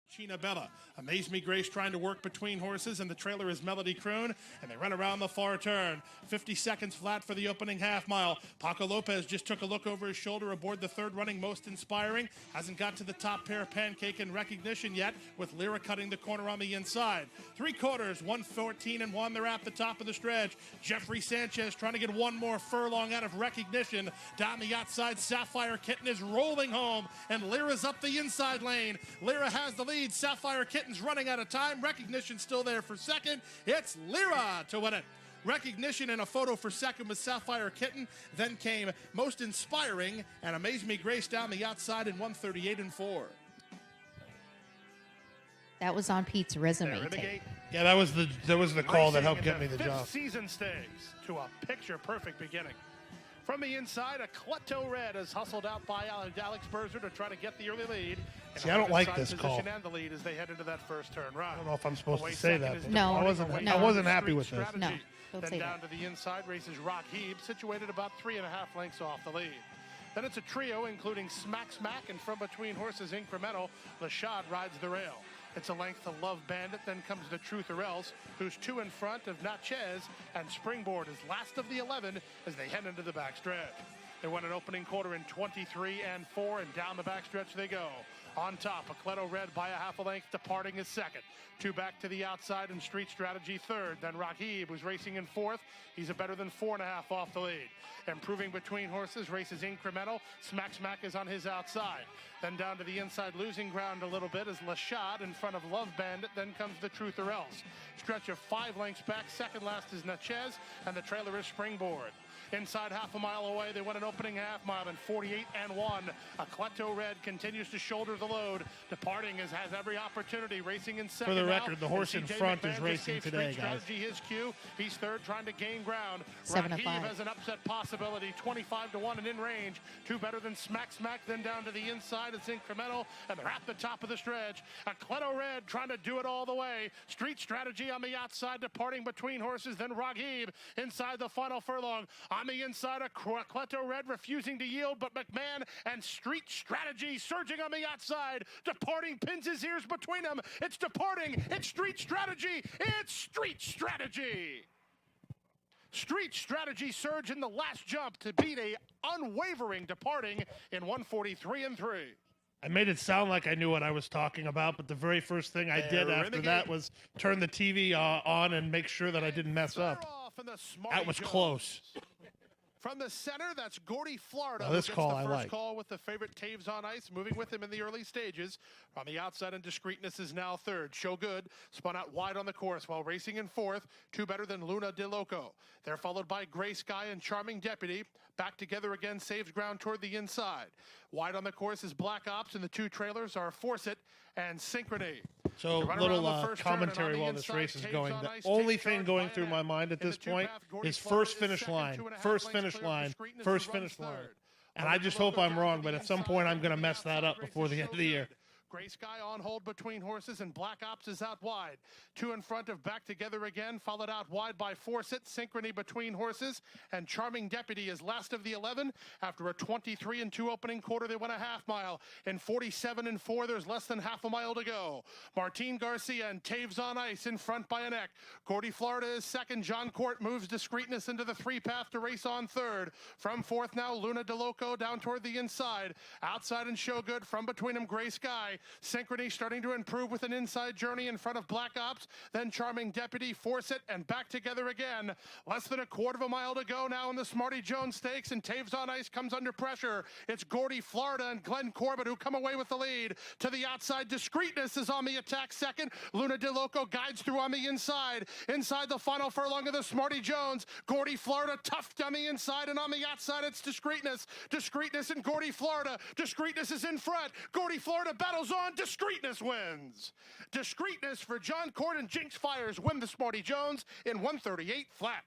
China Bella. Amaze Me Grace trying to work between horses, and the trailer is Melody Croon, and they run around the far turn. 50 seconds flat for the opening half mile. Paco Lopez just took a look over his shoulder aboard the third running Most Inspiring. Hasn't got to the top pair Pancake and Recognition yet, with Lyra cutting the corner on the inside. 3/4, 1:14 they're at the top of the stretch. Jeffrey Sanchez trying to get one more furlong out of Recognition. Down the outside, Sapphire Kitten is rolling home, and Lyra's up the inside lane. Lyra has the lead. Sapphire Kitten's running out of time. Recognition still there for second. It's Lyra to win it. Recognition and a photo for second with Sapphire Kitten. Then came Most Inspiring and Amaze Me Grace down the outside in 1:38.4. That was on Pete's resume tape. Yeah, that was the call that helped get me the job. Season Stakes to a picture-perfect beginning. From the inside, a Cleto Red is hustled out by Alex Berzer to try to get the early lead. See, I don't like this call. And the lead as they head into that first turn. Right. I don't know if I'm supposed to say that. No. I wasn't happy with this. No, don't then say down that. to the inside races Rock Heeb, situated about 3.5 lengths off the lead. Then it's a trio, including Smack, and from between horses, Incremental. Lashad rides the rail. It's a length to Love Bandit, then comes the Truth or Else, who's 2 in front of Natchez, and Springboard is last of the 11 as they head into the backstretch. They won an opening quarter in 23.4, and down the backstretch they go. On top, a Cleto Red by a half a length, departing is second. 2 back to the outside, and Street Strategy third. Then Rahib, who's racing in fourth. He's a better than 4.5 off the lead. Improving between horses, races Incremental. Smack is on his outside. Then down to the inside, losing ground a little bit, is Lashad in front of Love Bandit. Then comes the Truth or Else. Stretch of 5 lengths back. Second last is Natchez, and the trailer is Springboard. Inside half a mile away, they won an opening half mile in 48.1. A Cleto Red continues to shoulder the load. Departing has every opportunity, racing in second. For the record, the horse in front is racing today, guys. His cue. He's third, trying to gain ground. 7-5 has an upset possibility, 25-1 and in range. 2 better than Smack. Then down to the inside, it's Incremental, and they're at the top of the stretch. A Cleto Red trying to do it all the way. Street Strategy on the outside, departing between horses. Then Raghib inside the final furlong. On the inside, a Cleto Red refusing to yield, but McMahon and Street Strategy surging on the outside. Departing pins his ears between them. It's Departing. It's Street Strategy. It's Street Strategy. Street Strategy surge in the last jump to beat a unwavering Departing in 1:43.3. I made it sound like I knew what I was talking about, but the very first thing I did after that was turn the TV on and make sure that I didn't mess up. That was close. From the center, that's Gordy Florida. Now, this call I like. First call with the favorite Taves on Ice, moving with him in the early stages. On the outside, and Discreetness is now third. Show Good spun out wide on the course while racing in fourth. 2 better than Luna De Loco. They're followed by Gray Sky and Charming Deputy. Back together again, saves ground toward the inside. Wide on the course is Black Ops, and the 2 trailers are Force It and Synchrony. So little commentary while this race is going. The only thing going through my mind at this point is first finish line. First finish line. First finish line. And I just hope I'm wrong, but at some point I'm going to mess that up before the end of the year. Gray Sky on hold between horses, and Black Ops is out wide. 2 in front of Back Together Again, followed out wide by Force It, Synchrony between horses, and Charming Deputy is last of the 11. After a 23-2 opening quarter, they went a half mile. In 47.4, there's less than half a mile to go. Martin Garcia and Taves on Ice in front by a neck. Gordy Florida is second. John Court moves Discreetness into the 3-path to race on third. From fourth now, Luna De Loco down toward the inside. Outside and Show Good, from between them, Gray Sky. Synchrony starting to improve with an inside journey in front of Black Ops. Then Charming Deputy, Force It, and Back Together Again. Less than a quarter of a mile to go now in the Smarty Jones Stakes, and Taves on Ice comes under pressure. It's Gordy Florida and Glenn Corbett who come away with the lead. To the outside, Discreetness is on the attack second. Luna De Loco guides through on the inside. Inside the final furlong of the Smarty Jones, Gordy Florida toughed on the inside, and on the outside it's Discreetness. Discreetness and Gordy Florida. Discreetness is in front. Gordy Florida battles on. Discreetness wins. Discreetness for John Court and Jinx Fires win the Smarty Jones in 1:38 flat.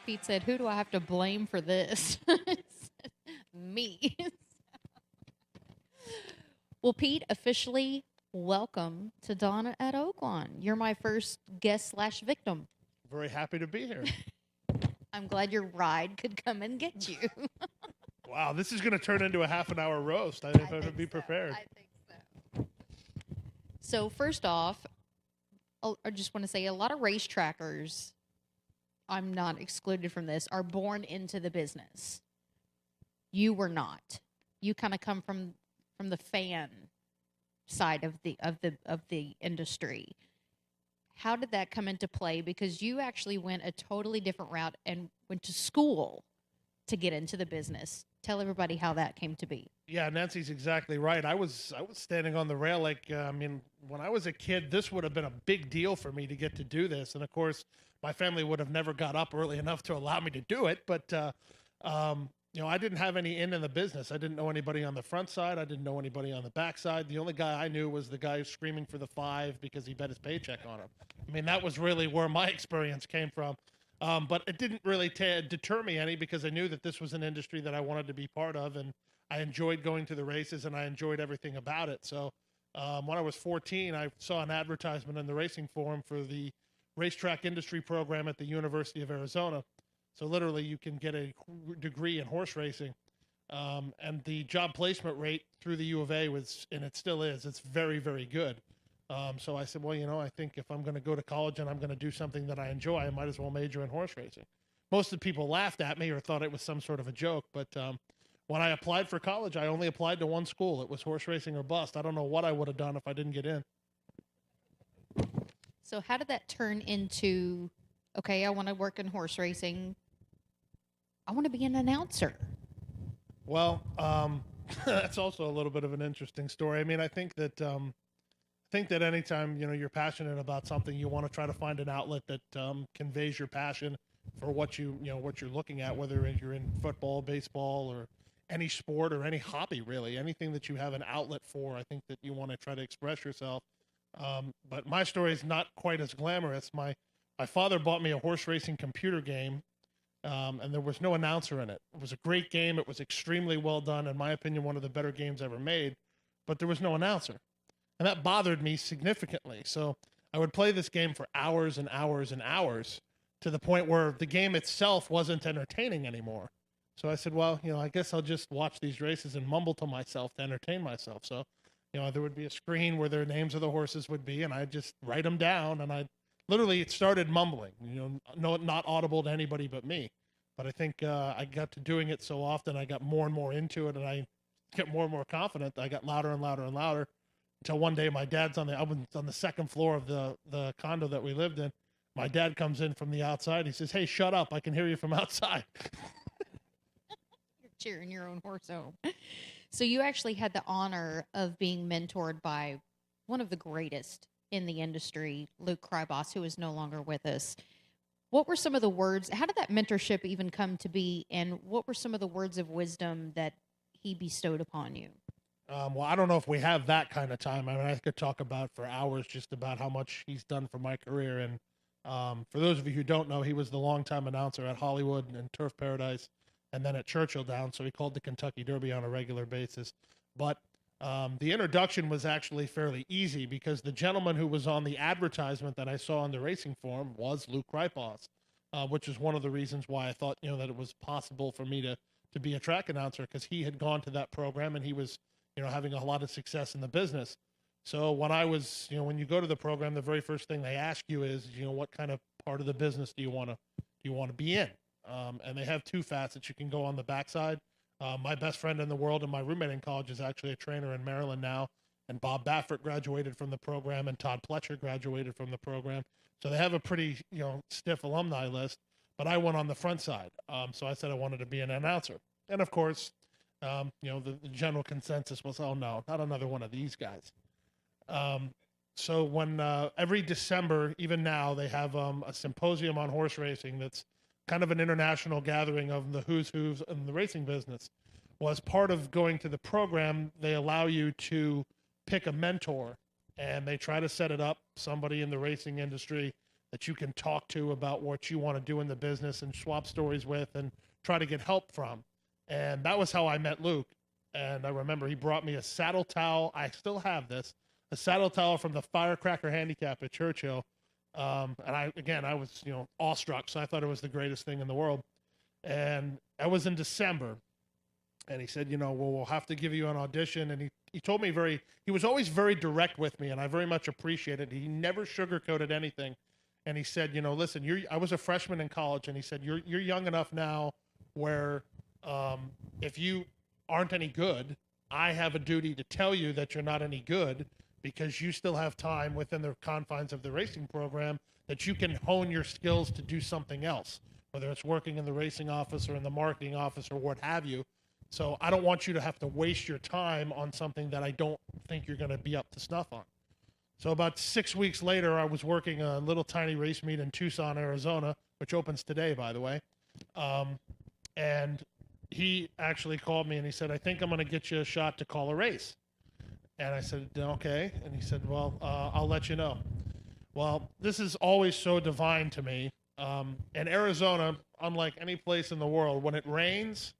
Pete said, who do I have to blame for this? Me. Well, Pete, officially welcome to Donna at Oaklawn. You're my first guest/victim. Very happy to be here. I'm glad your ride could come and get you. Wow, this is going to turn into a half-an-hour roast. I think I would be prepared. I think so. So first off, I just want to say a lot of racetrackers, I'm not excluded from this, are born into the business. You were not. You kind of come from the fan side of the industry. How did that come into play? Because you actually went a totally different route and went to school to get into the business. Tell everybody how that came to be. Yeah, Nancy's exactly right. I was standing on the rail when I was a kid, this would have been a big deal for me to get to do this. And of course, my family would have never got up early enough to allow me to do it. But I didn't have any in the business. I didn't know anybody on the front side. I didn't know anybody on the back side. The only guy I knew was the guy screaming for the 5 because he bet his paycheck on him. I mean, that was really where my experience came from. But it didn't really deter me any, because I knew that this was an industry that I wanted to be part of, and I enjoyed going to the races and I enjoyed everything about it. So when I was 14, I saw an advertisement in the Racing Forum for the racetrack industry program at the University of Arizona. So literally you can get a degree in horse racing. And the job placement rate through the U of A was, and it still is, it's very, very good. So I said, well, I think if I'm going to go to college and I'm going to do something that I enjoy, I might as well major in horse racing. Most of the people laughed at me or thought it was some sort of a joke. But when I applied for college, I only applied to one school. It was horse racing or bust. I don't know what I would have done if I didn't get in. So how did that turn into, okay, I want to work in horse racing. I want to be an announcer. Well, that's also a little bit of an interesting story. I mean, I think that anytime, you're passionate about something, you want to try to find an outlet that conveys your passion for what what you're looking at, whether you're in football, baseball, or any sport or any hobby, really. Anything that you have an outlet for, I think that you want to try to express yourself. But my story is not quite as glamorous. My father bought me a horse racing computer game, and there was no announcer in it. It was a great game. It was extremely well done. In my opinion, one of the better games ever made, but there was no announcer. And that bothered me significantly. So I would play this game for hours and hours and hours, to the point where the game itself wasn't entertaining anymore. So I said, well, I guess I'll just watch these races and mumble to myself to entertain myself. So, there would be a screen where their names of the horses would be, and I'd just write them down, and it started mumbling, not audible to anybody but me. But I think I got to doing it so often, I got more and more into it, and I get more and more confident. I got louder and louder and louder, until one day my dad's on the second floor of the condo that we lived in. My dad comes in from the outside. He says, "Hey, shut up. I can hear you from outside." You're cheering your own horse home. So you actually had the honor of being mentored by one of the greatest in the industry, Luke Krybos, who is no longer with us. What were some of the words? How did that mentorship even come to be? And what were some of the words of wisdom that he bestowed upon you? Well, I don't know if we have that kind of time. I mean, I could talk about for hours just about how much he's done for my career. And for those of you who don't know, he was the longtime announcer at Hollywood and Turf Paradise, and then at Churchill Downs. So he called the Kentucky Derby on a regular basis. But the introduction was actually fairly easy, because the gentleman who was on the advertisement that I saw in the Racing Forum was Luke Krybos, which is one of the reasons why I thought, that it was possible for me to be a track announcer, because he had gone to that program and he was, having a lot of success in the business. So when I was, when you go to the program, the very first thing they ask you is, what kind of part of the business do you want to be in? And they have two facets. You can go on the backside. My best friend in the world and my roommate in college is actually a trainer in Maryland now. And Bob Baffert graduated from the program, and Todd Pletcher graduated from the program. So they have a pretty, stiff alumni list. But I went on the front side. So I said I wanted to be an announcer. And of course, the general consensus was, oh no, not another one of these guys. So when every December, even now, they have a symposium on horse racing that's kind of an international gathering of the who's in the racing business. Well, as part of going to the program, they allow you to pick a mentor, and they try to set it up, somebody in the racing industry that you can talk to about what you want to do in the business and swap stories with and try to get help from. And that was how I met Luke. And I remember he brought me a saddle towel. I still have this, a saddle towel from the Firecracker Handicap at Churchill. And I was, awestruck. So I thought it was the greatest thing in the world. And that was in December. And he said, well, we'll have to give you an audition. And he told me he was always very direct with me, and I very much appreciated it. He never sugarcoated anything. And he said, listen, I was a freshman in college, and he said, you're young enough now where if you aren't any good, I have a duty to tell you that you're not any good, because you still have time within the confines of the racing program that you can hone your skills to do something else, whether it's working in the racing office or in the marketing office or what have you. So I don't want you to have to waste your time on something that I don't think you're going to be up to snuff on. So about 6 weeks later, I was working a little tiny race meet in Tucson, Arizona, which opens today, by the way. And he actually called me and he said, I think I'm going to get you a shot to call a race. And I said, okay. And he said, well, I'll let you know. Well, this is always so divine to me. In Arizona, unlike any place in the world, when it rains,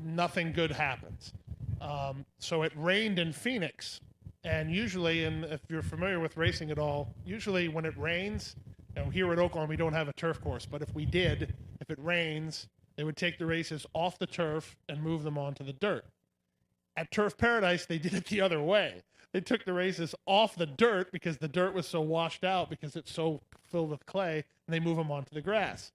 nothing good happens. So it rained in Phoenix. And usually, and if you're familiar with racing at all, usually when it rains, here at Oaklawn, we don't have a turf course, but if we did, if it rains, they would take the races off the turf and move them onto the dirt. At Turf Paradise, they did it the other way. They took the races off the dirt because the dirt was so washed out because it's so filled with clay, and they move them onto the grass.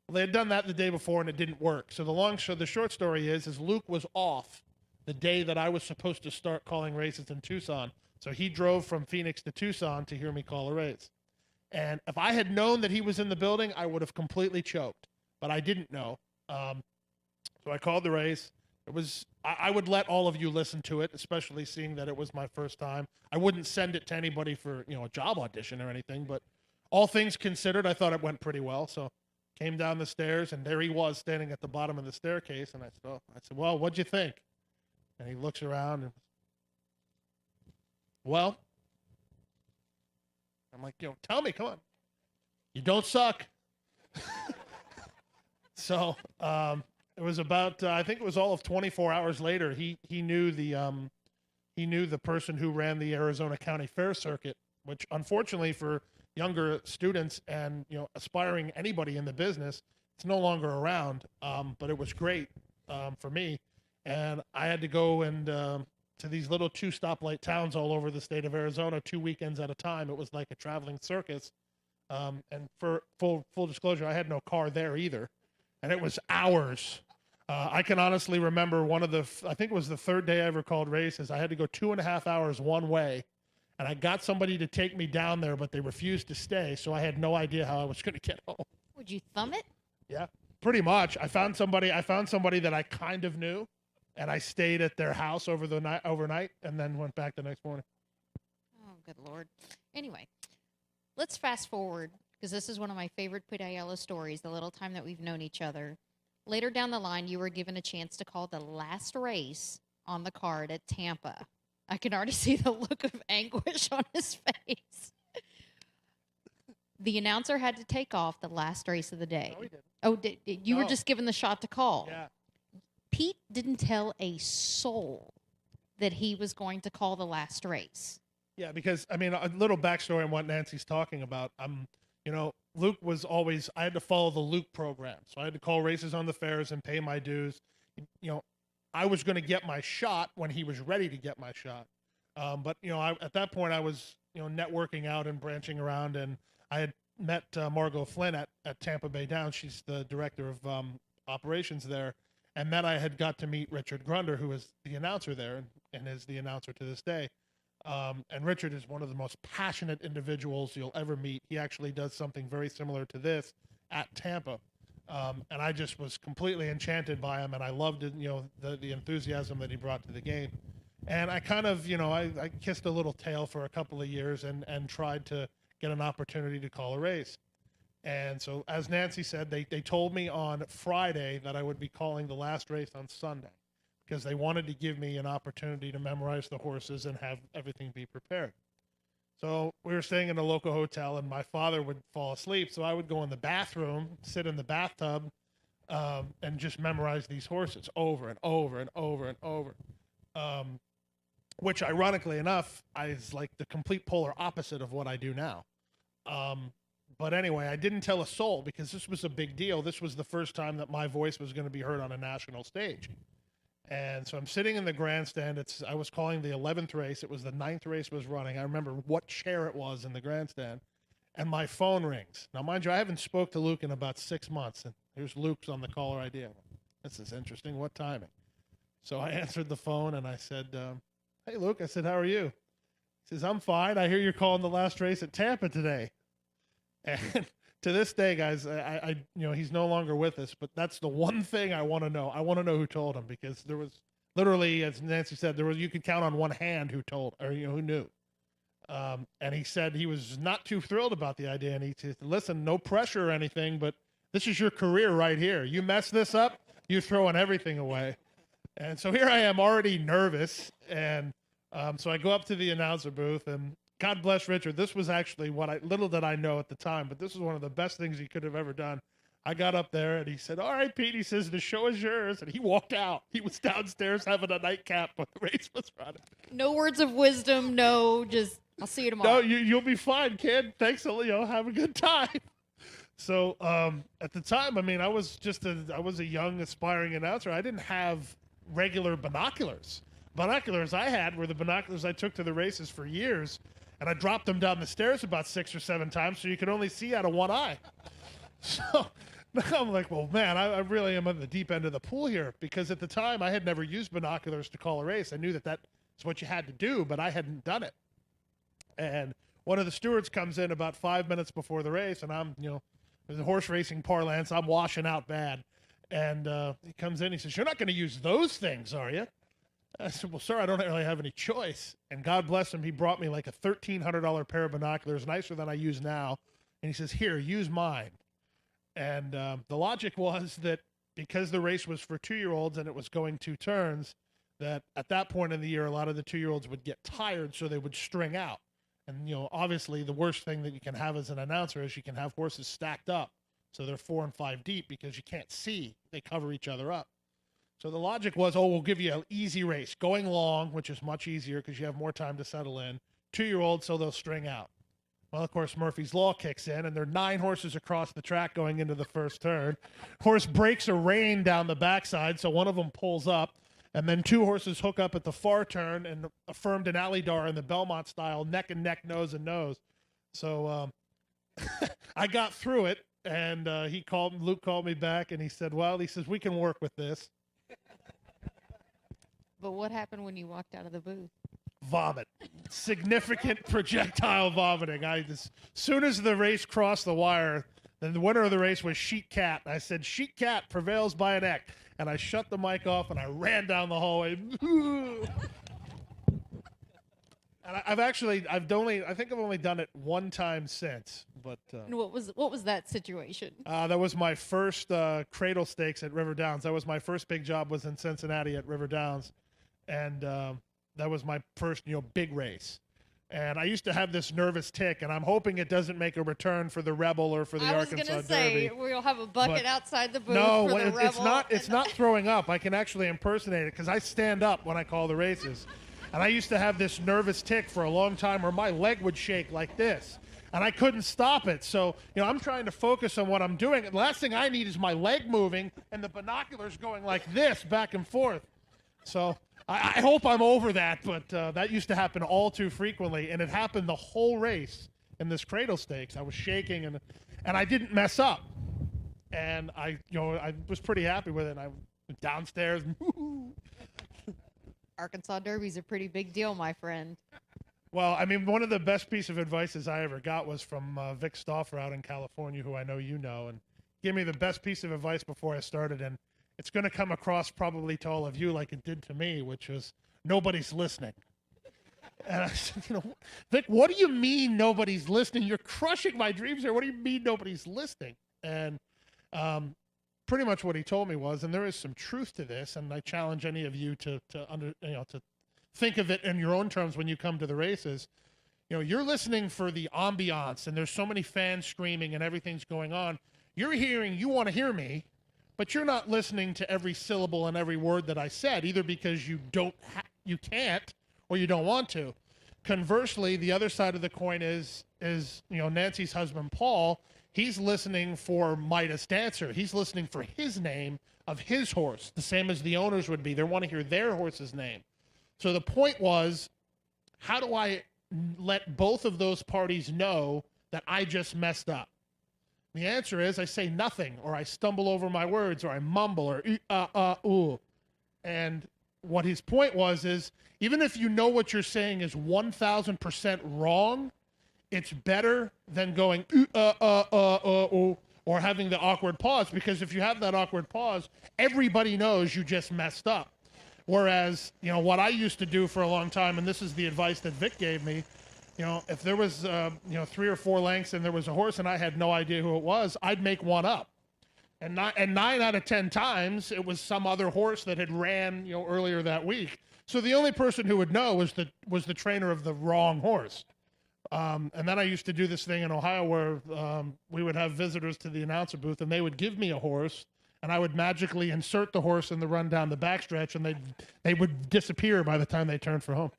Well, they had done that the day before, and it didn't work. So the short story is Luke was off the day that I was supposed to start calling races in Tucson. So he drove from Phoenix to Tucson to hear me call a race. And if I had known that he was in the building, I would have completely choked. But I didn't know. So I called the race. I would let all of you listen to it, especially seeing that it was my first time. I wouldn't send it to anybody for a job audition or anything. But all things considered, I thought it went pretty well. So came down the stairs, and there he was standing at the bottom of the staircase. And I said, well, what'd you think? And he looks around and, well, I'm like, tell me, come on. You don't suck. So it was about, I think it was all of 24 hours later, he knew the person who ran the Arizona County Fair circuit, which unfortunately for younger students and, aspiring anybody in the business, it's no longer around. But it was great for me. And I had to go and to these little 2 stoplight towns all over the state of Arizona 2 weekends at a time. It was like a traveling circus. And for full disclosure, I had no car there either. And it was hours. I can honestly remember I think it was the third day I ever called races. I had to go 2.5 hours one way. And I got somebody to take me down there, but they refused to stay. So I had no idea how I was going to get home. Would you thumb it? Yeah, pretty much. I found somebody that I kind of knew. And I stayed at their house overnight, and then went back the next morning. Oh, good Lord. Anyway, let's fast forward, because this is one of my favorite Pete Aiello stories, the little time that we've known each other. Later down the line, you were given a chance to call the last race on the card at Tampa. I can already see the look of anguish on his face. The announcer had to take off the last race of the day. No, he didn't. Oh, you were just given the shot to call. Yeah. Pete didn't tell a soul that he was going to call the last race. Yeah, because, a little backstory on what Nancy's talking about. Luke was always, I had to follow the Luke program. So I had to call races on the fairs and pay my dues. I was going to get my shot when he was ready to get my shot. But at that point I was, networking out and branching around, and I had met Margot Flynn at Tampa Bay Downs. She's the director of operations there. And then I had got to meet Richard Grunder, who is the announcer there and is the announcer to this day. And Richard is one of the most passionate individuals you'll ever meet. He actually does something very similar to this at Tampa. And I just was completely enchanted by him, and I loved it, the enthusiasm that he brought to the game. And I kind of, I kissed a little tail for a couple of years and tried to get an opportunity to call a race. And so, as Nancy said, they told me on Friday that I would be calling the last race on Sunday because they wanted to give me an opportunity to memorize the horses and have everything be prepared. So we were staying in a local hotel, and my father would fall asleep. So I would go in the bathroom, sit in the bathtub, and just memorize these horses over and over and over and over. Which, ironically enough, is like the complete polar opposite of what I do now. But anyway, I didn't tell a soul because this was a big deal. This was the first time that my voice was going to be heard on a national stage. And so I'm sitting in the grandstand. I was calling the 11th race. It was the 9th race was running. I remember what chair it was in the grandstand. And my phone rings. Now, mind you, I haven't spoke to Luke in about 6 months. And here's Luke's on the caller ID. This is interesting. What timing? So I answered the phone, and I said, hey, Luke. I said, how are you? He says, I'm fine. I hear you're calling the last race at Tampa today. And to this day, guys, I he's no longer with us, but that's the one thing I want to know. I want to know who told him, because there was literally, as Nancy said, you could count on one hand who told, or who knew. And he said he was not too thrilled about the idea, and he said, listen, no pressure or anything, but this is your career right here. You mess this up, you're throwing everything away. And so here I am, already nervous, and so I go up to the announcer booth, and God bless Richard. This was actually little did I know at the time, but this was one of the best things he could have ever done. I got up there, and he said, all right, Pete, he says, the show is yours. And he walked out. He was downstairs having a nightcap when the race was running. No words of wisdom, just, I'll see you tomorrow. No, you'll be fine, kid. Thanks, have a good time. So at the time, I was a young, aspiring announcer. I didn't have regular binoculars. Binoculars I had were the binoculars I took to the races for years. And I dropped them down the stairs about 6 or 7 times so you could only see out of one eye. So now I'm like, well, man, I really am at the deep end of the pool here, because at the time I had never used binoculars to call a race. I knew that is what you had to do, but I hadn't done it. And one of the stewards comes in about 5 minutes before the race, and I'm, the horse racing parlance, I'm washing out bad. And he comes in, he says, you're not going to use those things, are you? I said, well, sir, I don't really have any choice. And God bless him, he brought me like a $1,300 pair of binoculars, nicer than I use now. And he says, here, use mine. And the logic was that because the race was for 2-year-olds and it was going 2 turns, that at that point in the year, a lot of the 2-year-olds would get tired, so they would string out. And, obviously the worst thing that you can have as an announcer is you can have horses stacked up. So they're 4 and 5 deep because you can't see. They cover each other up. So the logic was, we'll give you an easy race, going long, which is much easier because you have more time to settle in. 2-year-olds, so they'll string out. Well, of course, Murphy's Law kicks in, and there are 9 horses across the track going into the first turn. Horse breaks a rein down the backside, so one of them pulls up, and then 2 horses hook up at the far turn and affirmed an Alidar in the Belmont style, neck and neck, nose and nose. So I got through it, and Luke called me back, and he said, we can work with this. But what happened when you walked out of the booth? Vomit. Significant projectile vomiting. As soon as the race crossed the wire, then the winner of the race was Sheet Cat. I said, Sheet Cat prevails by a neck. And I shut the mic off, and I ran down the hallway. And I think I've only done it one time since. But what was that situation? That was my first Cradle Stakes at River Downs. That was my first big job, was in Cincinnati at River Downs. And that was my first, big race. And I used to have this nervous tick, and I'm hoping it doesn't make a return for the Rebel or for the Arkansas Derby. I was going to say, we'll have a bucket outside the booth for the Rebel. It's not throwing up. I can actually impersonate it because I stand up when I call the races. And I used to have this nervous tick for a long time where my leg would shake like this. And I couldn't stop it. So, I'm trying to focus on what I'm doing. The last thing I need is my leg moving and the binoculars going like this back and forth. So I hope I'm over that, but that used to happen all too frequently, and it happened the whole race in this Cradle Stakes. I was shaking, and I didn't mess up, and I was pretty happy with it. I went downstairs. Arkansas Derby's a pretty big deal, my friend. Well, one of the best piece of advices I ever got was from Vic Stauffer out in California, who I know you know, and gave me the best piece of advice before I started, and it's going to come across probably to all of you like it did to me, which was, nobody's listening. And I said, Vic, what do you mean nobody's listening? You're crushing my dreams here. What do you mean nobody's listening? And pretty much what he told me was, and there is some truth to this, and I challenge any of you to think of it in your own terms when you come to the races. you're listening for the ambiance, and there's so many fans screaming and everything's going on. You want to hear me, but you're not listening to every syllable and every word that I said, either because you can't, or you don't want to. Conversely, the other side of the coin is Nancy's husband, Paul. He's listening for Midas Dancer. He's listening for his name of his horse, the same as the owners would be. They want to hear their horse's name. So the point was, how do I let both of those parties know that I just messed up? The answer is I say nothing, or I stumble over my words, or I mumble, or ooh. And what his point was is, even if you know what you're saying is 1,000% wrong, it's better than going ooh, or having the awkward pause, because if you have that awkward pause, everybody knows you just messed up. Whereas, what I used to do for a long time, and this is the advice that Vic gave me, if there was, 3 or 4 lengths and there was a horse and I had no idea who it was, I'd make one up. And 9 out of 10 times, it was some other horse that had ran, earlier that week. So the only person who would know was the trainer of the wrong horse. And then I used to do this thing in Ohio where we would have visitors to the announcer booth, and they would give me a horse, and I would magically insert the horse in the run down the backstretch, and they would disappear by the time they turned for home.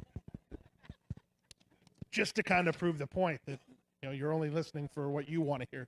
Just to kind of prove the point that you're only listening for what you want to hear.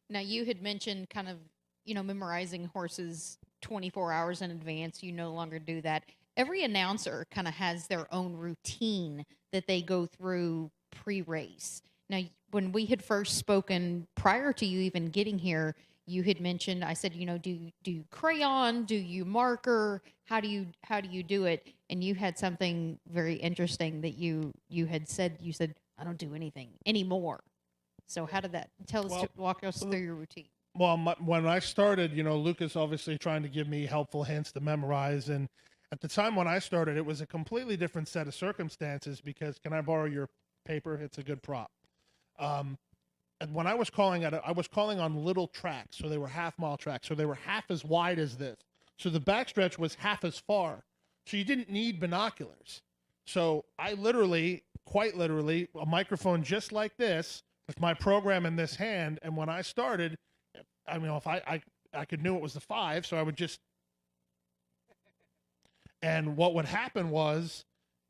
Now, you had mentioned kind of, memorizing horses 24 hours in advance. You no longer do that. Every announcer kind of has their own routine that they go through pre-race. Now, when we had first spoken prior to you even getting here, you had mentioned, I said, do you crayon? Do you marker? How do you do it? And you had something very interesting that you had said. You said, I don't do anything anymore. So how did that walk us through your routine? Well, when I started, Lucas obviously trying to give me helpful hints to memorize. And at the time when I started, it was a completely different set of circumstances because, can I borrow your paper? It's a good prop. And when I was calling I was calling on little tracks. So they were half-mile tracks. So they were half as wide as this. So the backstretch was half as far. So you didn't need binoculars. So I quite literally, a microphone just like this, with my program in this hand, and when I started, if I could knew it was the 5, so I would just, and what would happen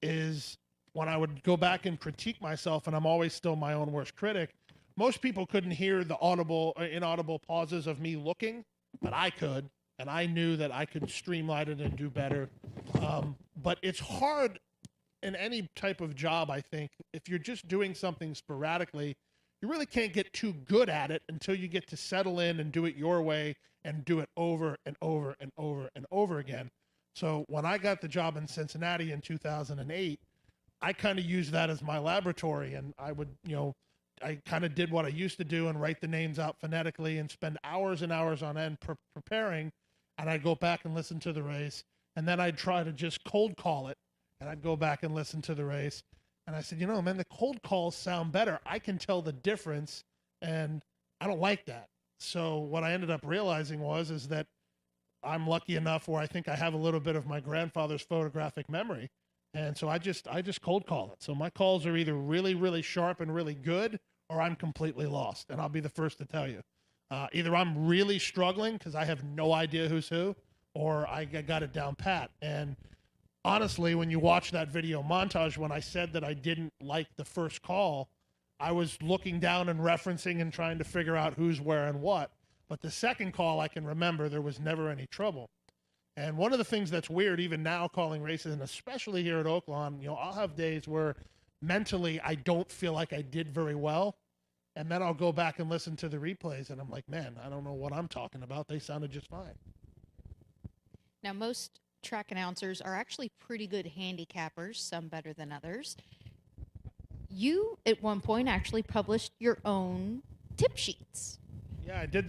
is when I would go back and critique myself, and I'm always still my own worst critic, most people couldn't hear the inaudible pauses of me looking, but I could, and I knew that I could streamline it and do better. But it's hard in any type of job, I think, if you're just doing something sporadically, you really can't get too good at it until you get to settle in and do it your way and do it over and over and over and over again. So when I got the job in Cincinnati in 2008, I kind of used that as my laboratory, and I would, I kind of did what I used to do and write the names out phonetically and spend hours and hours on end preparing, and I'd go back and listen to the race, and then I'd try to just cold call it, and I'd go back and listen to the race. And I said, man, the cold calls sound better. I can tell the difference, and I don't like that. So what I ended up realizing is that I'm lucky enough where I think I have a little bit of my grandfather's photographic memory. And so I just cold call it. So my calls are either really, really sharp and really good, or I'm completely lost. And I'll be the first to tell you. Either I'm really struggling because I have no idea who's who, or I got it down pat. And honestly, when you watch that video montage, when I said that I didn't like the first call, I was looking down and referencing and trying to figure out who's where and what. But the second call, I can remember there was never any trouble. And one of the things that's weird, even now calling races, and especially here at Oaklawn, I'll have days where mentally I don't feel like I did very well. And then I'll go back and listen to the replays, and I'm like, man, I don't know what I'm talking about. They sounded just fine. Now, most track announcers are actually pretty good handicappers, some better than others. You, at one point, actually published your own tip sheets. Yeah, I did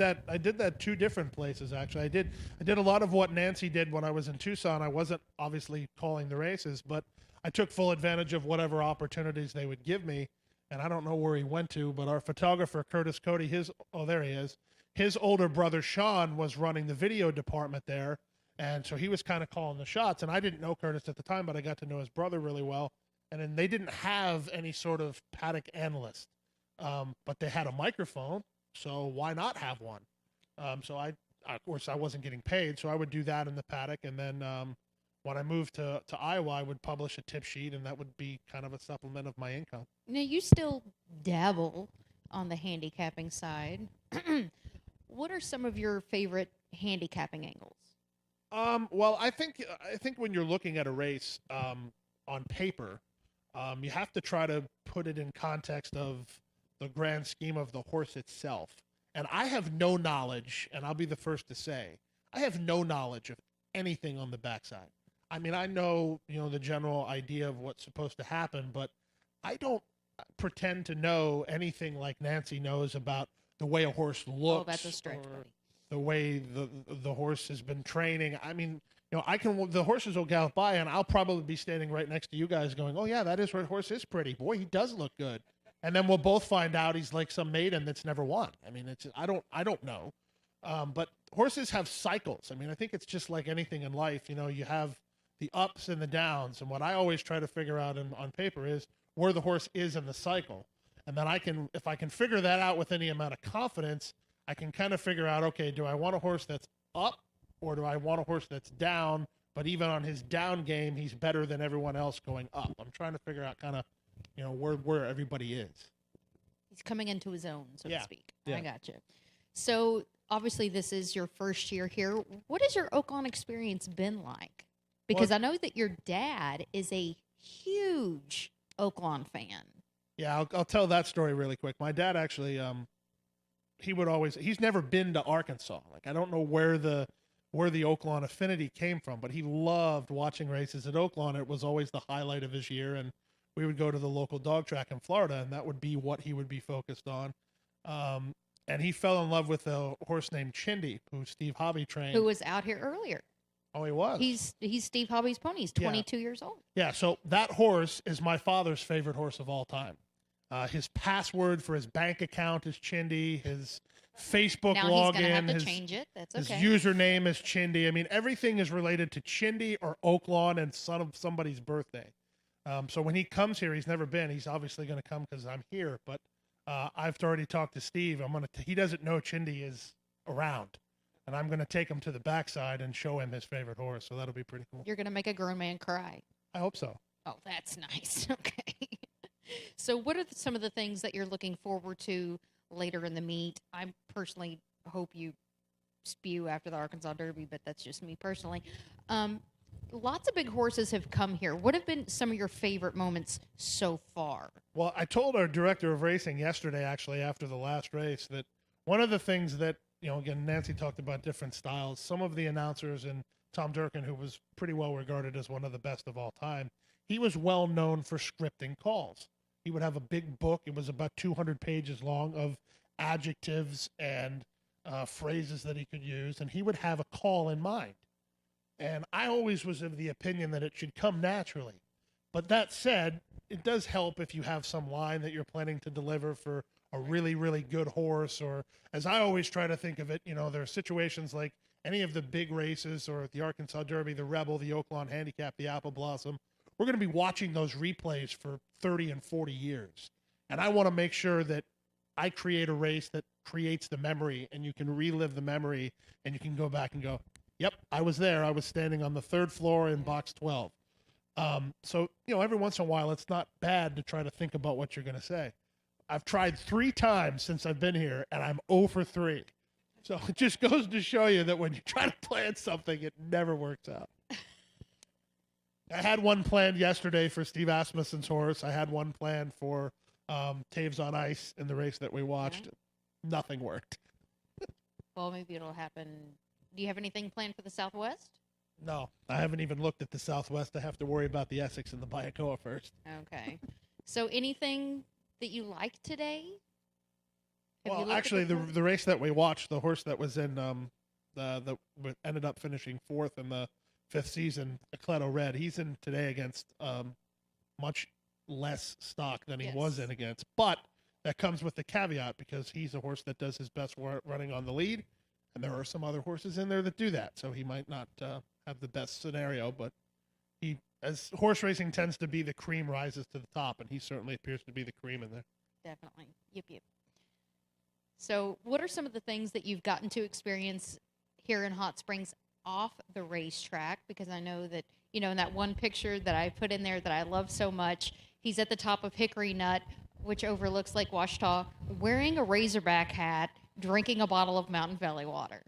that 2 different places, actually. I did a lot of what Nancy did when I was in Tucson. I wasn't obviously calling the races, but I took full advantage of whatever opportunities they would give me. And I don't know where he went to, but our photographer, Curtis Cody, there he is. His older brother, Sean, was running the video department there. And so he was kind of calling the shots. And I didn't know Curtis at the time, but I got to know his brother really well. And then they didn't have any sort of paddock analyst, but they had a microphone, so why not have one? So of course, I wasn't getting paid, so I would do that in the paddock. And then when I moved to Iowa, I would publish a tip sheet, and that would be kind of a supplement of my income. Now, you still dabble on the handicapping side. What are some of your favorite handicapping angles? Well, I think when you're looking at a race on paper, you have to try to put it in context of the grand scheme of the horse itself. And I have no knowledge, and I'll be the first to say, I have no knowledge of anything on the backside. I mean, I know, the general idea of what's supposed to happen, but I don't pretend to know anything like Nancy knows about the way a horse looks, that's a stretch, buddy. The way the horse has been training. I mean, the horses will gallop by, and I'll probably be standing right next to you guys going, oh, yeah, that horse is pretty. Boy, he does look good. And then we'll both find out he's like some maiden that's never won. I mean, I don't know. But horses have cycles. I mean, I think it's just like anything in life. You have the ups and the downs. And what I always try to figure out on paper is where the horse is in the cycle. And then if I can figure that out with any amount of confidence, I can kind of figure out, okay, do I want a horse that's up or do I want a horse that's down? But even on his down game, he's better than everyone else going up. I'm trying to figure out kind of, where everybody is. He's coming into his own, so to speak. Yeah. I got you. So obviously this is your first year here. What has your Oaklawn experience been like? Because I know that your dad is a huge Oaklawn fan. Yeah, I'll tell that story really quick. My dad actually, he's never been to Arkansas. Like, I don't know where the Oaklawn affinity came from, but he loved watching races at Oaklawn. It was always the highlight of his year, and we would go to the local dog track in Florida, and that would be what he would be focused on. And he fell in love with a horse named Chindy, who Steve Hobby trained. Who was out here earlier. Oh, he was? He's Steve Hobby's pony. He's 22 years old. Yeah, so that horse is my father's favorite horse of all time. His password for his bank account is Chindy. His Facebook now login. He's going to have to change it. That's okay. His username is Chindy. I mean, everything is related to Chindy or Oaklawn and son of somebody's birthday. So when he comes here, he's never been. He's obviously going to come because I'm here. But I've already talked to Steve. He doesn't know Chindy is around. And I'm going to take him to the backside and show him his favorite horse. So that'll be pretty cool. You're going to make a grown man cry. I hope so. Oh, that's nice. Okay. So what are some of the things that you're looking forward to later in the meet? I personally hope you spew after the Arkansas Derby, but that's just me personally. Lots of big horses have come here. What have been some of your favorite moments so far? Well, I told our director of racing yesterday, actually, after the last race, that one of the things that, again, Nancy talked about different styles. Some of the announcers, and Tom Durkin, who was pretty well regarded as one of the best of all time, he was well known for scripting calls. He would have a big book. It was about 200 pages long of adjectives and phrases that he could use, and he would have a call in mind. And I always was of the opinion that it should come naturally. But that said, it does help if you have some line that you're planning to deliver for a really, really good horse. Or, as I always try to think of it, there are situations like any of the big races or the Arkansas Derby, the Rebel, the Oaklawn Handicap, the Apple Blossom. We're going to be watching those replays for 30 and 40 years. And I want to make sure that I create a race that creates the memory, and you can relive the memory, and you can go back and go, yep, I was there. I was standing on the third floor in box 12. So, every once in a while, it's not bad to try to think about what you're going to say. I've tried 3 times since I've been here, and I'm 0 for 3. So it just goes to show you that when you try to plan something, it never works out. I had one planned yesterday for Steve Asmussen's horse. I had one planned for Taves on Ice in the race that we watched. Yeah. Nothing worked. Well, maybe it'll happen. Do you have anything planned for the Southwest? No, I haven't even looked at the Southwest. I have to worry about the Essex and the Bayakoa first. Okay. So anything that you liked today? Well, actually, the race that we watched, the horse that was in that ended up finishing 4th in the 5th season, Ecleto Red, he's in today against much less stock than he was in against. But that comes with the caveat because he's a horse that does his best running on the lead. And there are some other horses in there that do that. So he might not have the best scenario, but he as horse racing tends to be, the cream rises to the top, and he certainly appears to be the cream in there. Definitely. Yep, yep. So what are some of the things that you've gotten to experience here in Hot Springs off the racetrack? Because I know that, in that one picture that I put in there that I love so much, he's at the top of Hickory Nut, which overlooks Lake Ouachita, wearing a Razorback hat, drinking a bottle of Mountain Valley water.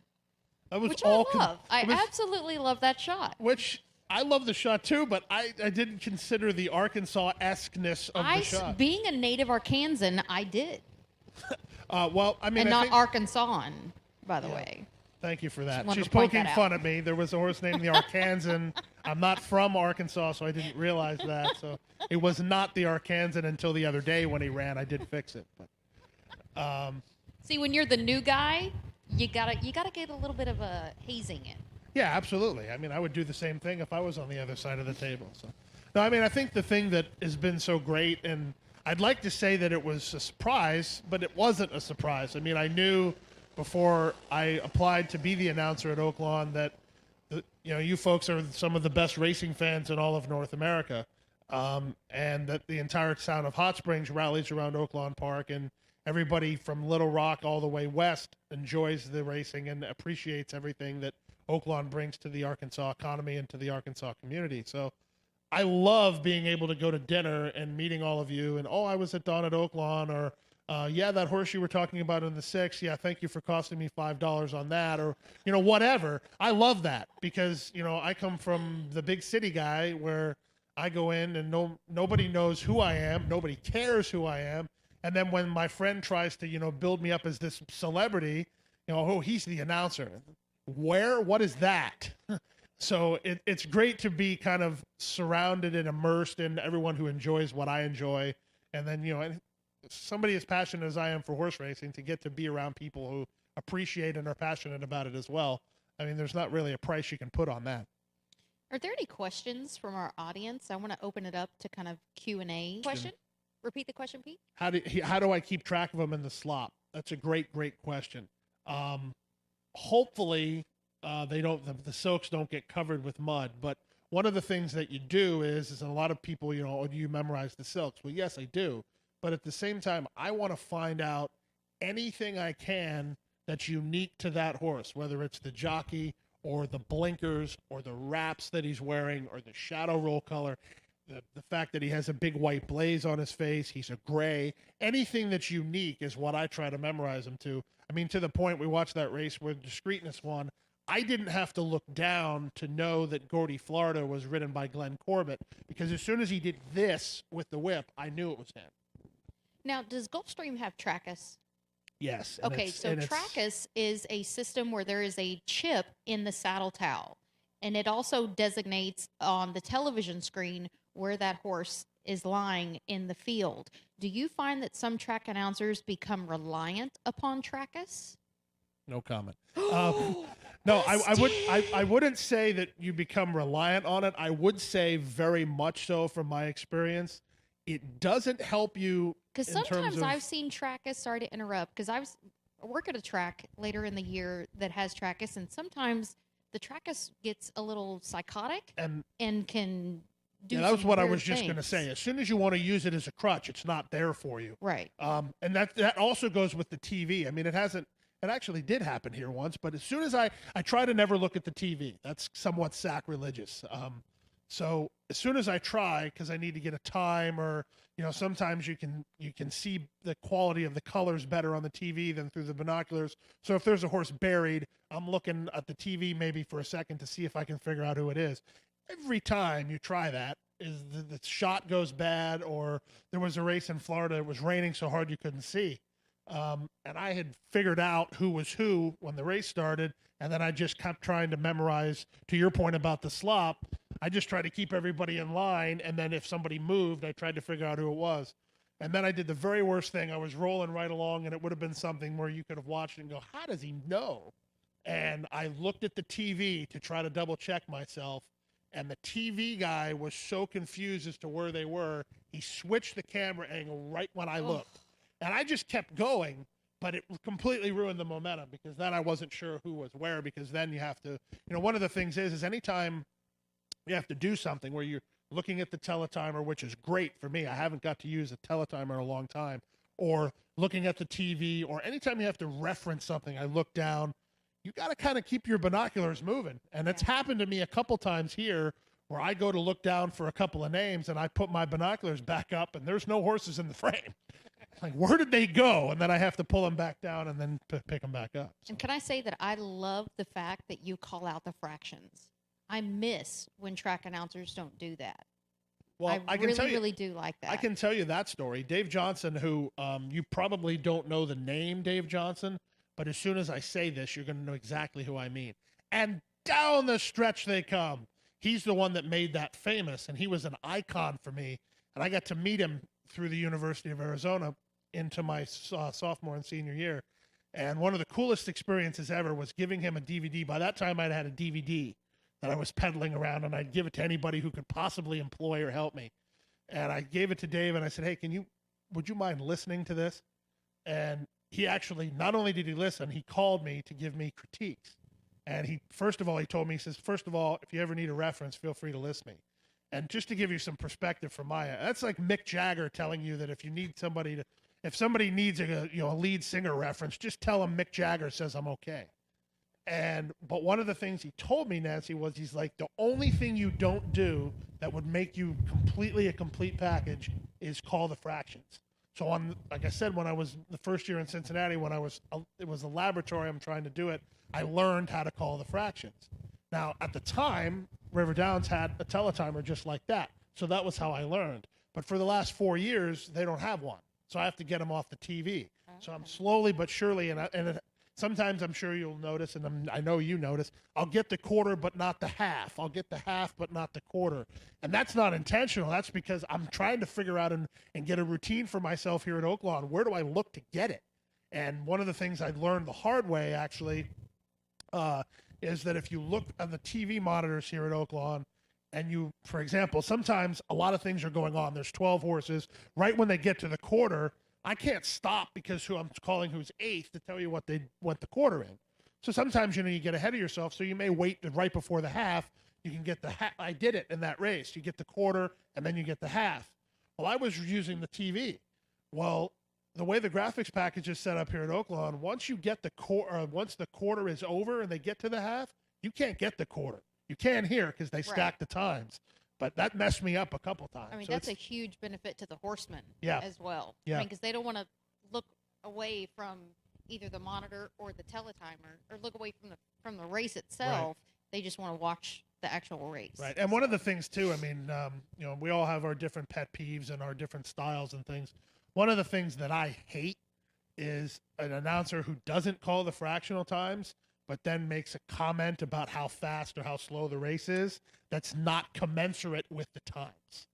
That was Which all I love. I absolutely love that shot. Which I love the shot too, but I didn't consider the Arkansas-esqueness of the shot. Being a native Arkansan, I did. Well, I mean, And I not Arkansan, by the way. Thank you for that. wanted She's to point poking that out. fun at me. There was a horse named the Arkansan. I'm not from Arkansas, so I didn't realize that. So it was not the Arkansan until the other day when he ran. I did fix it. But See, when you're the new guy, you gotta get a little bit of a hazing in. yeah, absolutely. I mean, I would do the same thing if I was on the other side of the table. So, no, I mean, I think the thing that has been so great, and I'd like to say that it was a surprise, but it wasn't a surprise. I mean, I knew before I applied to be the announcer at Oaklawn that you folks are some of the best racing fans in all of North America, and that the entire town of Hot Springs rallies around Oaklawn Park, and everybody from Little Rock all the way west enjoys the racing and appreciates everything that Oaklawn brings to the Arkansas economy and to the Arkansas community. So I love being able to go to dinner and meeting all of you, and I was at Dawn at Oaklawn, or yeah, that horse you were talking about in the 6, yeah, thank you for costing me $5 on that, or whatever. I love that because I come from the big city guy where I go in and nobody knows who I am, nobody cares who I am, and then when my friend tries to build me up as this celebrity, he's the announcer. What is that? So it's great to be kind of surrounded and immersed in everyone who enjoys what I enjoy. And then, somebody as passionate as I am for horse racing, to get to be around people who appreciate and are passionate about it as well. I mean, there's not really a price you can put on that. Are there any questions from our audience? I want to open it up to kind of Q&A. Question? Repeat the question, Pete. How do I keep track of them in the slop? That's a great question. Hopefully, the silks don't get covered with mud. But one of the things that you do is a lot of people, do you memorize the silks? Well, yes, I do. But at the same time, I want to find out anything I can that's unique to that horse, whether it's the jockey or the blinkers or the wraps that he's wearing or the shadow roll color, the fact that he has a big white blaze on his face, he's a gray. Anything that's unique is what I try to memorize him to. I mean, to the point we watched that race where Discreetness won, I didn't have to look down to know that Gordy Florida was ridden by Glenn Corbett, because as soon as he did this with the whip, I knew it was him. Now, does Gulfstream have Trackus? Yes. Okay, so Trackus is a system where there is a chip in the saddle towel, and it also designates on the television screen where that horse is lying in the field. Do you find that some track announcers become reliant upon Trackus? No comment. No, I wouldn't say that you become reliant on it. I would say very much so from my experience. It doesn't help you. Because sometimes I've seen Trackus, sorry to interrupt, because I work at a track later in the year that has Trackus, and sometimes the Trackus gets a little psychotic and can do that was what I was things. just going to say. As soon as you want to use it as a crutch, it's not there for you. Right. And that also goes with the TV. I mean, it actually did happen here once, but as soon as I try to never look at the TV. That's somewhat sacrilegious. So as soon as I try, because I need to get a time, or sometimes you can see the quality of the colors better on the TV than through the binoculars. So if there's a horse buried, I'm looking at the TV maybe for a second to see if I can figure out who it is. Every time you try that, is the shot goes bad, or there was a race in Florida, it was raining so hard you couldn't see. And I had figured out who was who when the race started, and then I just kept trying to memorize, to your point about the slop, I just tried to keep everybody in line, and then if somebody moved, I tried to figure out who it was. And then I did the very worst thing. I was rolling right along, and it would have been something where you could have watched it and go, how does he know? And I looked at the TV to try to double-check myself, and the TV guy was so confused as to where they were, he switched the camera angle right when I looked. And I just kept going, but it completely ruined the momentum, because then I wasn't sure who was where, because then you have to, one of the things is anytime you have to do something where looking at the teletimer, which is great for me. I haven't got to use a teletimer in a long time. Or looking at the TV, or anytime you have to reference something, I look down. You got to kind of keep your binoculars moving. And it's happened to me a couple times here where I go to look down for a couple of names and I put my binoculars back up and there's no horses in the frame. Like, where did they go? And then I have to pull them back down and then pick them back up. So. And can I say that I love the fact that you call out the fractions. I miss when track announcers don't do that. Well, I can really, tell you, really do like that. I can tell you that story. Dave Johnson, who you probably don't know the name Dave Johnson, but as soon as I say this, you're going to know exactly who I mean. And down the stretch they come. He's the one that made that famous, and he was an icon for me. And I got to meet him through the University of Arizona into my sophomore and senior year. And one of the coolest experiences ever was giving him a DVD. By that time, I'd had a DVD that I was peddling around, and I'd give it to anybody who could possibly employ or help me. And I gave it to Dave, and I said, hey, would you mind listening to this? And he actually, not only did he listen, he called me to give me critiques. And he told me, he says, first of all, if you ever need a reference, feel free to list me. And just to give you some perspective from that's like Mick Jagger telling you that if somebody needs a lead singer reference, just tell them Mick Jagger says I'm okay. But one of the things he told me, Nancy, was he's like, the only thing you don't do that would make you completely a complete package is call the fractions. So like I said, when I was the first year in Cincinnati, it was a laboratory, I'm trying to do it, I learned how to call the fractions. Now, at the time, River Downs had a teletimer just like that. So that was how I learned. But for the last 4 years, they don't have one. So I have to get them off the TV. So I'm slowly but surely, sometimes I'm sure you'll notice, and I know you notice, I'll get the quarter but not the half. I'll get the half but not the quarter. And that's not intentional. That's because I'm trying to figure out and get a routine for myself here at Oaklawn. Where do I look to get it? And one of the things I learned the hard way, actually, is that if you look at the TV monitors here at Oaklawn, and for example, sometimes a lot of things are going on. There's 12 horses. Right when they get to the quarter, I can't stop because who I'm calling who's eighth to tell you what they went the quarter in. So sometimes, you get ahead of yourself. So you may wait right before the half. You can get the half. I did it in that race. You get the quarter and then you get the half. Well, I was using the TV. Well, the way the graphics package is set up here at Oaklawn, once you get once the quarter is over and they get to the half, you can't get the quarter. You can here because they stack the times. But that messed me up a couple times. I mean, that's a huge benefit to the horsemen as well. Yeah. I mean, because they don't want to look away from either the monitor or the teletimer, or look away from the race itself. Right. They just want to watch the actual race. Right. And one of the things too, I mean, we all have our different pet peeves and our different styles and things. One of the things that I hate is an announcer who doesn't call the fractional times, but then makes a comment about how fast or how slow the race is that's not commensurate with the times.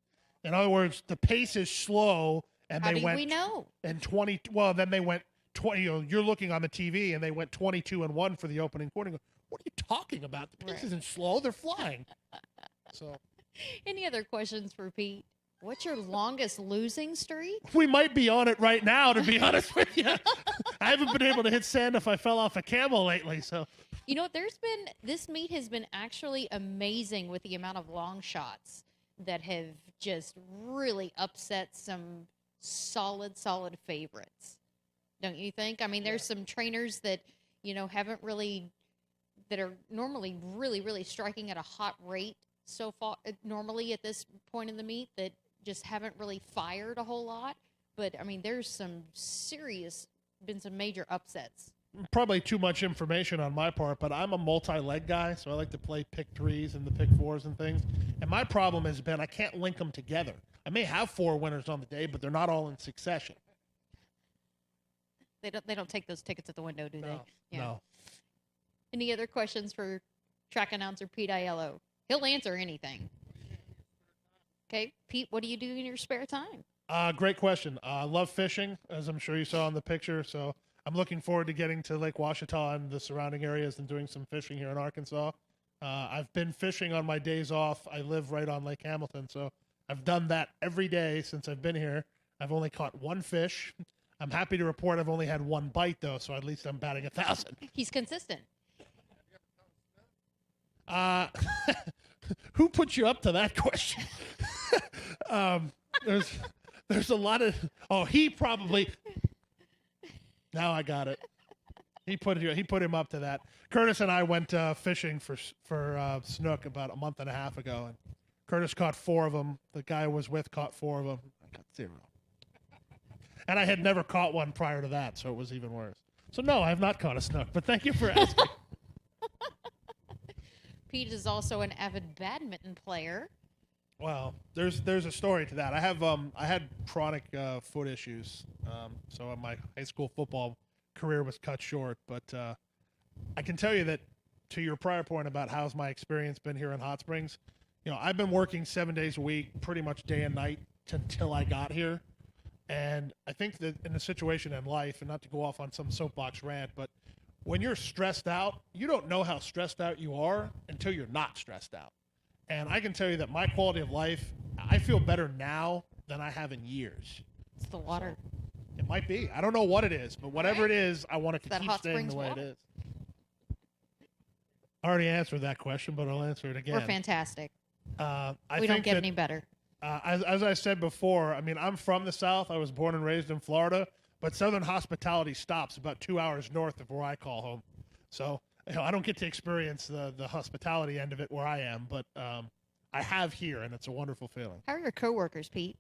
In other words, the pace is slow, and How do we know? And 20. Well, then they went 20. You're looking on the TV, and they went 22-1 for the opening quarter. What are you talking about? The pace isn't slow; they're flying. So, any other questions for Pete? What's your longest losing streak? We might be on it right now, to be honest with you. I haven't been able to hit sand if I fell off a camel lately. So, this meet has been actually amazing with the amount of long shots that have just really upset some solid favorites. Don't you think? I mean, there's some trainers that, haven't really, that are normally really, really striking at a hot rate so far, normally at this point in the meet, that just haven't really fired a whole lot. But I mean, there's been some major upsets. Probably too much information on my part, but I'm a multi-leg guy, so I like to play pick threes and the pick fours and things. And my problem has been I can't link them together. I may have 4 winners on the day, but they're not all in succession. They don't take those tickets at the window, do they? Yeah. No. Any other questions for track announcer Pete Aiello? He'll answer anything. Okay, Pete, what do you do in your spare time? Great question. I love fishing, as I'm sure you saw in the picture. So I'm looking forward to getting to Lake Ouachita and the surrounding areas and doing some fishing here in Arkansas. I've been fishing on my days off. I live right on Lake Hamilton, so I've done that every day since I've been here. I've only caught 1 fish. I'm happy to report I've only had 1 bite, though, so at least I'm batting 1,000. He's consistent. Who put you up to that question? There's a lot of. Oh, he probably. Now I got it. He put him up to that. Curtis and I went fishing for snook about a month and a half ago, and Curtis caught 4 of them. The guy I was with caught 4 of them. I got 0. And I had never caught one prior to that, so it was even worse. So no, I have not caught a snook, but thank you for asking. Pete is also an avid badminton player. Well, there's a story to that. I had chronic foot issues, so my high school football career was cut short. But I can tell you that, to your prior point about how's my experience been here in Hot Springs, I've been working 7 days a week, pretty much day and night until I got here. And I think that in a situation in life, and not to go off on some soapbox rant, but when you're stressed out, you don't know how stressed out you are until you're not stressed out. And I can tell you that my quality of life, I feel better now than I have in years. It's the water. So, it might be. I don't know what it is, but whatever it is, I want it to That keep Hot staying Springs the way water? it is. I already answered that question, but I'll answer it again. We're fantastic. I We don't think get that, any better. as I said before, I mean, I'm from the South. I was born and raised in Florida, but Southern hospitality stops about 2 hours north of where I call home. So I don't get to experience the hospitality end of it where I am, but I have here, and it's a wonderful feeling. How are your coworkers, Pete?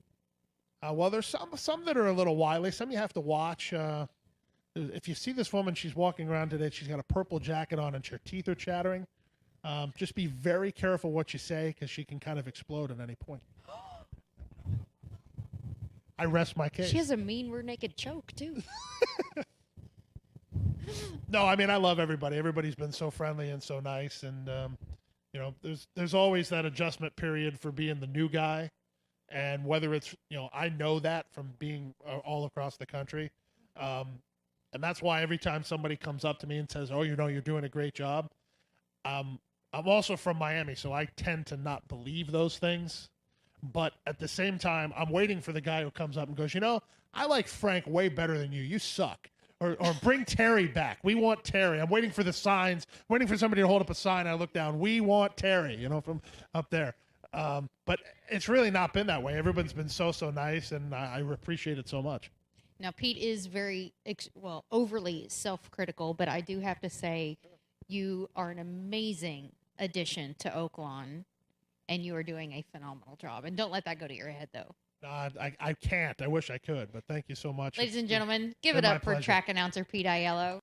Well, there's some that are a little wily. Some you have to watch. If you see this woman, she's walking around today. She's got a purple jacket on, and her teeth are chattering. Just be very careful what you say, because she can kind of explode at any point. I rest my case. She has a mean rear naked choke, too. No, I mean, I love everybody. Everybody's been so friendly and so nice, and there's always that adjustment period for being the new guy, and whether it's I know that from being all across the country, and that's why every time somebody comes up to me and says, "Oh, you're doing a great job," I'm also from Miami, so I tend to not believe those things. But at the same time, I'm waiting for the guy who comes up and goes, I like Frank way better than you. You suck. Or bring Terry back. We want Terry. I'm waiting for the signs, waiting for somebody to hold up a sign. I look down. We want Terry, from up there. But it's really not been that way. Everyone's been so nice, and I appreciate it so much. Now, Pete is very, overly self-critical, but I do have to say you are an amazing addition to Oaklawn, and you are doing a phenomenal job. And don't let that go to your head, though. I can't. I wish I could, but thank you so much. Ladies and gentlemen, give been it my up for pleasure. track announcer Pete Aiello.